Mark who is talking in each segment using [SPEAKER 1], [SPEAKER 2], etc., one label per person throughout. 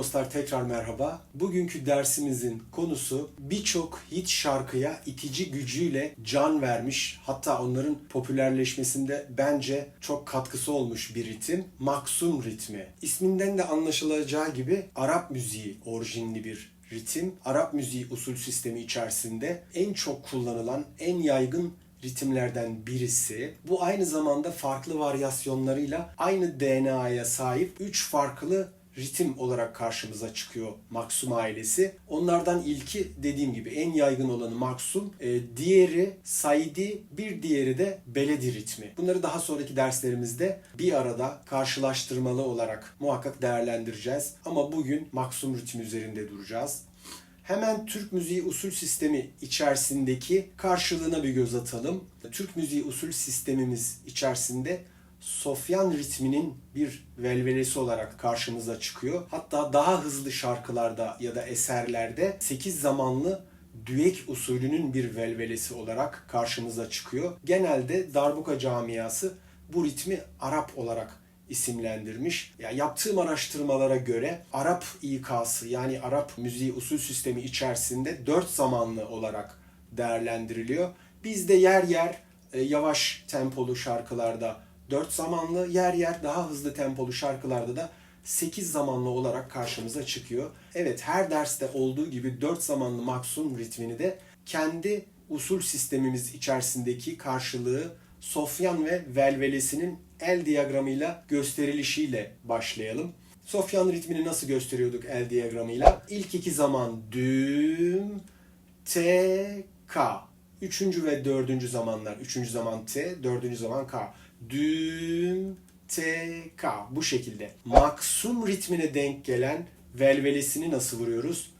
[SPEAKER 1] dostlar, tekrar merhaba. Bugünkü dersimizin konusu birçok hit şarkıya itici gücüyle can vermiş, hatta onların popülerleşmesinde bence çok katkısı olmuş bir ritim. Maksum ritmi. İsminden de anlaşılacağı gibi Arap müziği orijinli bir ritim. Arap müziği usul sistemi içerisinde en çok kullanılan, en yaygın ritimlerden birisi. Bu aynı zamanda farklı varyasyonlarıyla aynı DNA'ya sahip 3 farklı ritim olarak karşımıza çıkıyor Maksum ailesi. Onlardan ilki dediğim gibi en yaygın olanı Maksum, diğeri Saidi, bir diğeri de Beledi ritmi. Bunları daha sonraki derslerimizde bir arada karşılaştırmalı olarak muhakkak değerlendireceğiz. Ama bugün Maksum ritmi üzerinde duracağız. Hemen Türk müziği usul sistemi içerisindeki karşılığına bir göz atalım. Türk müziği usul sistemimiz içerisinde Sofyan ritminin bir velvelesi olarak karşımıza çıkıyor. Hatta daha hızlı şarkılarda ya da eserlerde 8 zamanlı düek usulünün bir velvelesi olarak karşımıza çıkıyor. Genelde darbuka camiası bu ritmi Arap olarak isimlendirmiş. Ya yaptığım araştırmalara göre Arap İK'sı, yani Arap müziği usul sistemi içerisinde 4 zamanlı olarak değerlendiriliyor. Bizde yer yer yavaş tempolu şarkılarda 4 zamanlı, yer yer daha hızlı tempolu şarkılarda da 8 zamanlı olarak karşımıza çıkıyor. Evet, her derste olduğu gibi 4 zamanlı Maksum ritmini de kendi usul sistemimiz içerisindeki karşılığı Sofyan ve velvelesinin el diyagramıyla gösterilişiyle başlayalım. Sofyan ritmini nasıl gösteriyorduk el diyagramıyla? İlk 2 zaman düm, te, ka. 3. ve 4. zamanlar. 3. zaman te, 4. zaman ka. Düm, te, ka. Bu şekilde. Maksum ritmine denk gelen velvelesini nasıl vuruyoruz?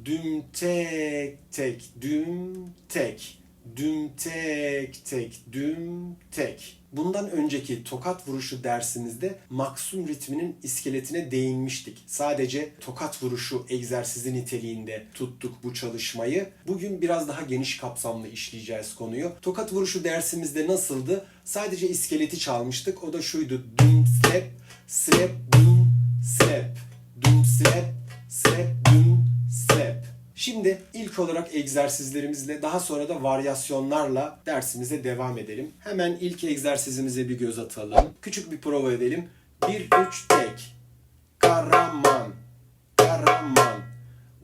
[SPEAKER 1] Düm, tek, tek, düm, tek. Düm, tek, tek, düm, tek. Bundan önceki tokat vuruşu dersimizde Maksum ritminin iskeletine değinmiştik. Sadece tokat vuruşu egzersizi niteliğinde tuttuk bu çalışmayı. Bugün biraz daha geniş kapsamlı işleyeceğiz konuyu. Tokat vuruşu dersimizde nasıldı? Sadece iskeleti çalmıştık. O da şuydu. Düm, slap, slap, düm, slap. Düm, slap, slap, düm, slap. Şimdi ilk olarak egzersizlerimizle, daha sonra da varyasyonlarla dersimize devam edelim. Hemen ilk egzersizimize bir göz atalım. Küçük bir prova edelim. 1-3 tek. Karaman. Karaman.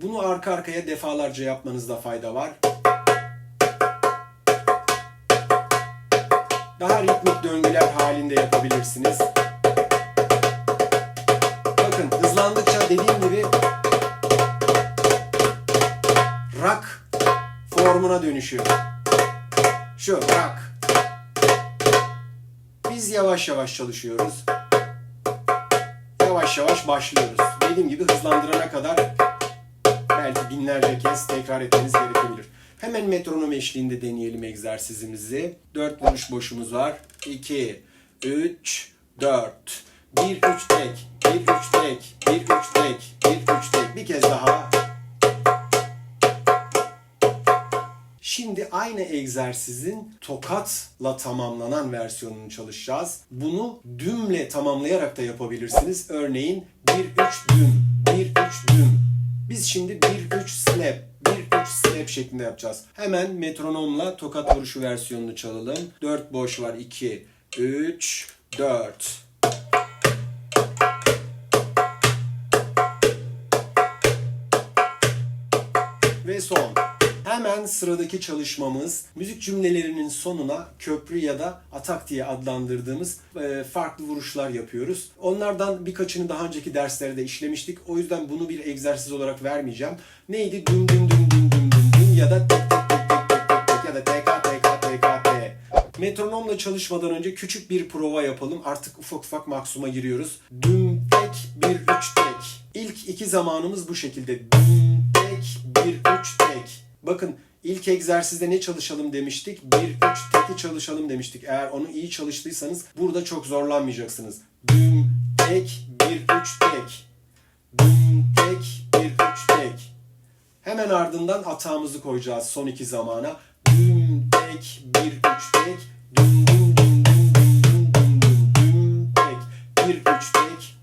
[SPEAKER 1] Bunu arka arkaya defalarca yapmanızda fayda var. Daha ritmik döngüler halinde yapabilirsiniz. Bakın, hızlandıkça dediğim gibi rock formuna dönüşüyor. Şu rock. Biz yavaş yavaş çalışıyoruz. Yavaş yavaş başlıyoruz. Dediğim gibi hızlandırana kadar belki binlerce kez tekrar etmeniz gerekebilir. Hemen metronom eşliğinde deneyelim egzersizimizi. 4 vuruş boşumuz var. 2, 3, 4. 1-3 tek. 1-3 tek. 1-3 tek. 1-3 tek. Bir kez daha. Şimdi aynı egzersizin tokatla tamamlanan versiyonunu çalışacağız. Bunu dümle tamamlayarak da yapabilirsiniz. Örneğin 1-3 düm, 1-3 düm. Biz şimdi 1-3 slap, 1-3 slap şeklinde yapacağız. Hemen metronomla tokat vuruşu versiyonunu çalalım. 4 boş var. 2, 3, 4. Ve son. Hemen sıradaki çalışmamız, müzik cümlelerinin sonuna köprü ya da atak diye adlandırdığımız farklı vuruşlar yapıyoruz. Onlardan birkaçını daha önceki derslerde işlemiştik. O yüzden bunu bir egzersiz olarak vermeyeceğim. Neydi? Düm düm düm düm düm düm düm ya da tek tek tek tek tek tek tek ya da tk tk tk t. Metronomla çalışmadan önce küçük bir prova yapalım. Artık ufak ufak maksuma giriyoruz. Düm tek 1-3 tek. İlk 2 zamanımız bu şekilde. Düm tek 1-3 tek. Bakın, ilk egzersizde ne çalışalım demiştik? 1-3 teki çalışalım demiştik. Eğer onu iyi çalıştıysanız burada çok zorlanmayacaksınız. Düm, tek, 1-3 tek. Düm, tek, 1-3 tek. Hemen ardından atağımızı koyacağız son 2 zamana. Düm, tek, 1-3 tek. Düm, düm, düm, düm, düm, düm, düm, düm, düm, tek. 1-3 tek.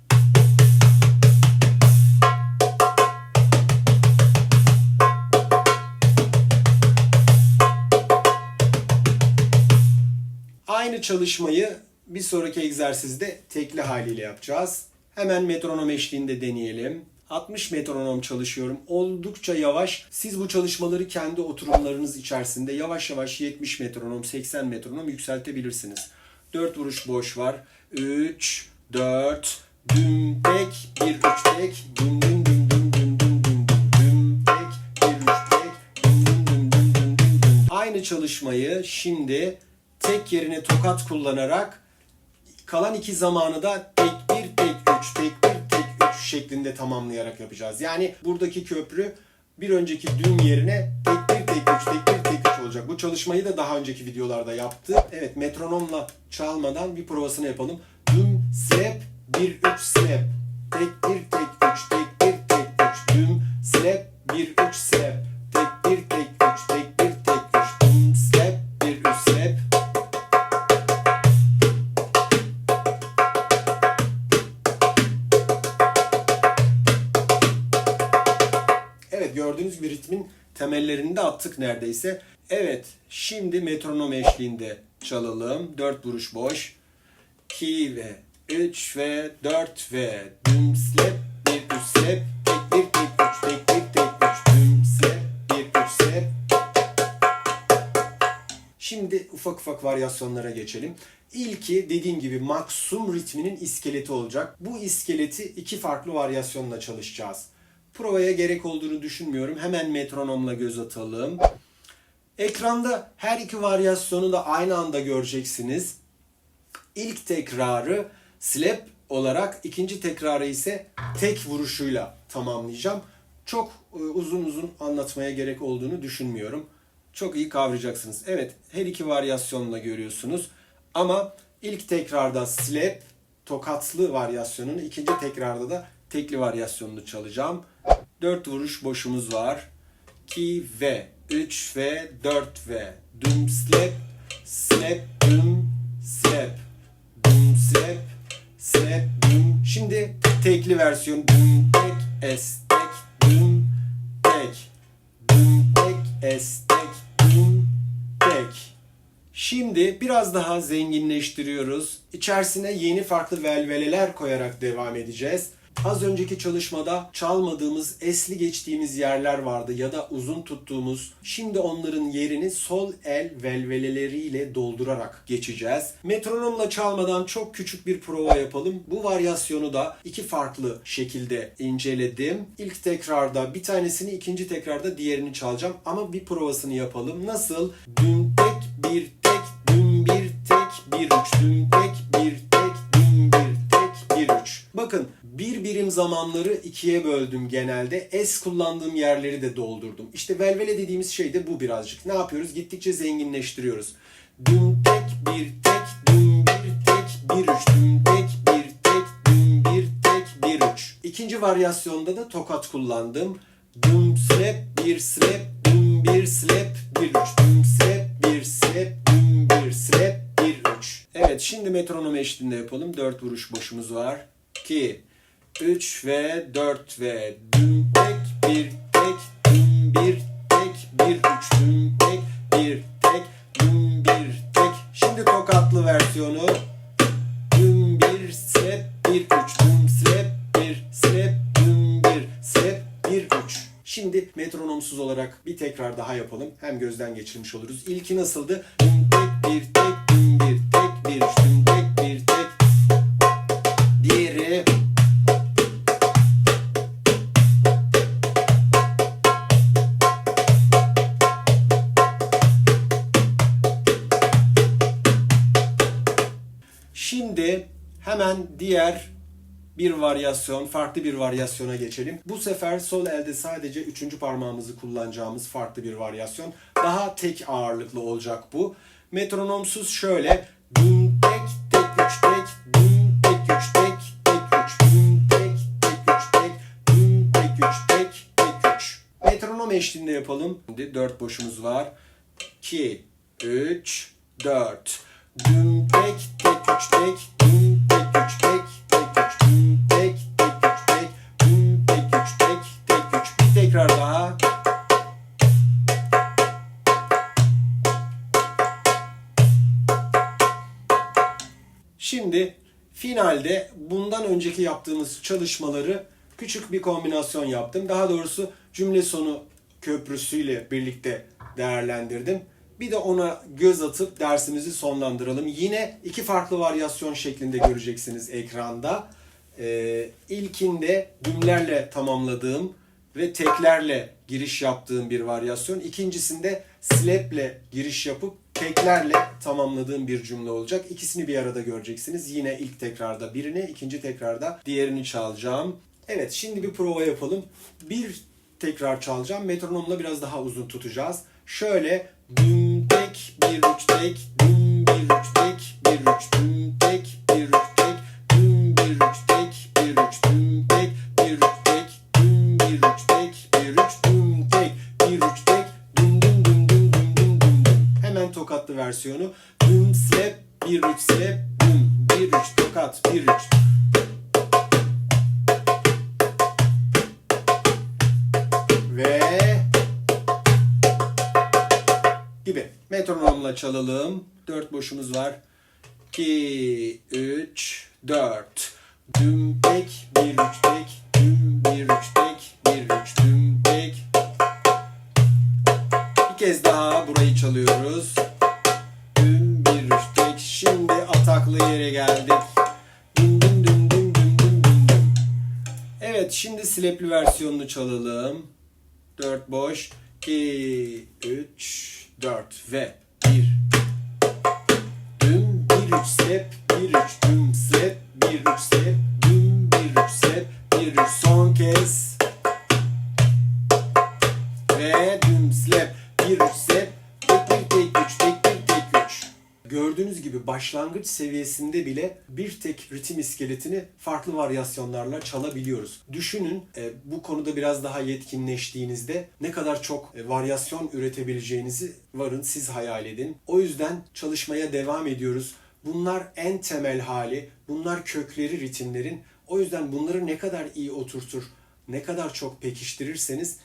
[SPEAKER 1] Aynı çalışmayı bir sonraki egzersizde tekli haliyle yapacağız. Hemen metronom eşliğinde deneyelim. 60 metronom çalışıyorum. Oldukça yavaş. Siz bu çalışmaları kendi oturumlarınız içerisinde yavaş yavaş 70 metronom, 80 metronom yükseltebilirsiniz. 4 vuruş boş var. 3, 4, düm tek, 1, 3 tek, düm düm düm düm düm düm düm düm tek, 1, 3 tek, düm düm düm düm düm düm düm. Aynı çalışmayı şimdi tek yerine tokat kullanarak kalan iki zamanı da tek 1, tek 3, tek 1, tek 3 şeklinde tamamlayarak yapacağız. Yani buradaki köprü bir önceki düm yerine tek 1, tek 3, tek 1, tek 3 olacak. Bu çalışmayı da daha önceki videolarda yaptı. Evet, metronomla çalmadan bir provasını yapalım. Düm, slap, 1, 3, slap. Tek 1, tek 3, tek 1, tek 3. Düm, slap, 1, 3, slap. Tek 1, tek 3, tek 1, tek 3. Düm, slap, 1, 3, slap. Evet, gördüğünüz gibi ritmin temellerini de attık neredeyse. Evet, şimdi metronom eşliğinde çalalım. 4 vuruş boş. 2 ve 3 ve 4 ve düm slap, 1, 3 slap, tek 1, tek 3, tek 1, tek 3, düm slap, 1, 3 slap. Şimdi ufak ufak varyasyonlara geçelim. İlki dediğim gibi maksum ritminin iskeleti olacak. Bu iskeleti iki farklı varyasyonla çalışacağız. Provaya gerek olduğunu düşünmüyorum. Hemen metronomla göz atalım. Ekranda her iki varyasyonu da aynı anda göreceksiniz. İlk tekrarı slap olarak, ikinci tekrarı ise tek vuruşuyla tamamlayacağım. Çok uzun uzun anlatmaya gerek olduğunu düşünmüyorum. Çok iyi kavrayacaksınız. Evet, her iki varyasyonla görüyorsunuz. Ama ilk tekrarda slap, tokatlı varyasyonunu, ikinci tekrarda da tekli varyasyonunu çalacağım. 4 vuruş boşumuz var. 2 ve 3 ve 4 ve düm slap, slap, düm, slap, düm, slap, slap, düm. Şimdi tekli versiyon düm, tek, es, tek, düm, tek, düm, tek, es, tek, düm, tek. Şimdi biraz daha zenginleştiriyoruz. İçerisine yeni farklı velveleler koyarak devam edeceğiz. Az önceki çalışmada çalmadığımız, esli geçtiğimiz yerler vardı ya da uzun tuttuğumuz. Şimdi onların yerini sol el velveleleriyle doldurarak geçeceğiz. Metronomla çalmadan çok küçük bir prova yapalım. Bu varyasyonu da iki farklı şekilde inceledim. İlk tekrarda bir tanesini, ikinci tekrarda diğerini çalacağım. Ama bir provasını yapalım. Nasıl? Düm tek, bir tek, düm bir tek, bir üç, düm tek, bir tek, düm bir tek, bir üç. Bakın, bir birim zamanları ikiye böldüm genelde. Es kullandığım yerleri de doldurdum. İşte velvele dediğimiz şey de bu birazcık. Ne yapıyoruz? Gittikçe zenginleştiriyoruz. Düm tek, bir tek, düm bir tek, bir üç. Düm tek, bir tek, düm bir tek, bir üç. İkinci varyasyonda da tokat kullandım. Düm slap, bir slap, düm bir slap, bir üç. Düm slap, bir slap, düm bir slap, bir üç. Evet, şimdi metronom eşliğinde yapalım. 4 vuruş boşumuz var. 2, 3 ve 4 ve düm tek, bir tek, düm bir tek, bir üç, düm tek, bir tek, düm bir tek. Şimdi tokatlı versiyonu. Düm bir slap, bir üç, düm slap, bir slap, düm bir slap, bir üç. Şimdi metronomsuz olarak bir tekrar daha yapalım. Hem gözden geçirmiş oluruz. İlki nasıldı? Düm tek, bir tek, düm bir tek, bir üç, düm tek, bir tek. Diğeri. Şimdi hemen diğer bir varyasyon, farklı bir varyasyona geçelim. Bu sefer sol elde sadece üçüncü parmağımızı kullanacağımız farklı bir varyasyon. Daha tek ağırlıklı olacak bu. Metronomsuz şöyle. Düm tek, tek üç tek, düm tek üç tek, tek üç, düm tek, tek üç tek, düm tek üç tek, tek üç. Metronom eşliğinde yapalım. Şimdi 4 boşumuz var. 2, 3, 4. Düm tek, tek üç tek, düm tek üç tek, tek üç, düm tek, tek üç tek, düm tek üç tek, tek üç. Bir tekrar daha. Şimdi finalde bundan önceki yaptığımız çalışmaları küçük bir kombinasyon yaptım. Daha doğrusu cümle sonu köprüsüyle birlikte değerlendirdim. Bir de ona göz atıp dersimizi sonlandıralım. Yine iki farklı varyasyon şeklinde göreceksiniz ekranda. İlkinde cümlelerle tamamladığım ve teklerle giriş yaptığım bir varyasyon. İkincisinde slep'le giriş yapıp teklerle tamamladığım bir cümle olacak. İkisini bir arada göreceksiniz. Yine ilk tekrarda birini, ikinci tekrarda diğerini çalacağım. Evet, şimdi bir prova yapalım. Bir tekrar çalacağım. Metronomla biraz daha uzun tutacağız. Şöyle düm tek, bir üç tek, düm bir üç tek, bir üç düm tek, bir üç tek, düm bir üç tek, bir üç düm tek, bir üç tek, düm bir üç tek, bir üç düm tek, bir üç tek, düm düm düm düm düm düm düm düm. Hemen tokatlı versiyonu. Düm slap, bir üç slap, düm, bir üç tokat, bir üç. Ve gibi. Metronomla çalalım. 4 boşumuz var. 2, 3, 4. Düm tek, 1, 3 tek, düm 1, 3 tek, 1, 3 düm tek. Bir kez daha burayı çalıyoruz. Düm 1, 3 tek. Şimdi ataklı yere geldik. Düm düm düm düm düm düm düm düm. Evet, şimdi slepli versiyonunu çalalım. 4 boş. 2, 3, 4 ve 1. Düm 1 3 slap, 1 3 düm slap, 1 3 slap, düm 1 3 slap, 1 3 son kez. Ve düm slap, 1 3 slap, tek bir tek 3 tek bir tek 3. Gördüğünüz gibi başlangıç seviyesinde bile bir tek ritim iskeletini farklı varyasyonlarla çalabiliyoruz. Düşünün bu konuda biraz daha yetkinleştiğinizde ne kadar çok varyasyon üretebileceğinizi varın siz hayal edin. O yüzden çalışmaya devam ediyoruz. Bunlar en temel hali, bunlar kökleri ritimlerin. O yüzden bunları ne kadar iyi oturtur, ne kadar çok pekiştirirseniz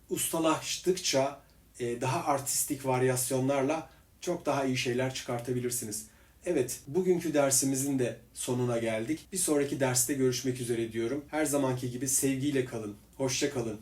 [SPEAKER 1] ustalaştıkça daha artistik varyasyonlarla çok daha iyi şeyler çıkartabilirsiniz. Evet, bugünkü dersimizin de sonuna geldik. Bir sonraki derste görüşmek üzere diyorum. Her zamanki gibi sevgiyle kalın. Hoşça kalın.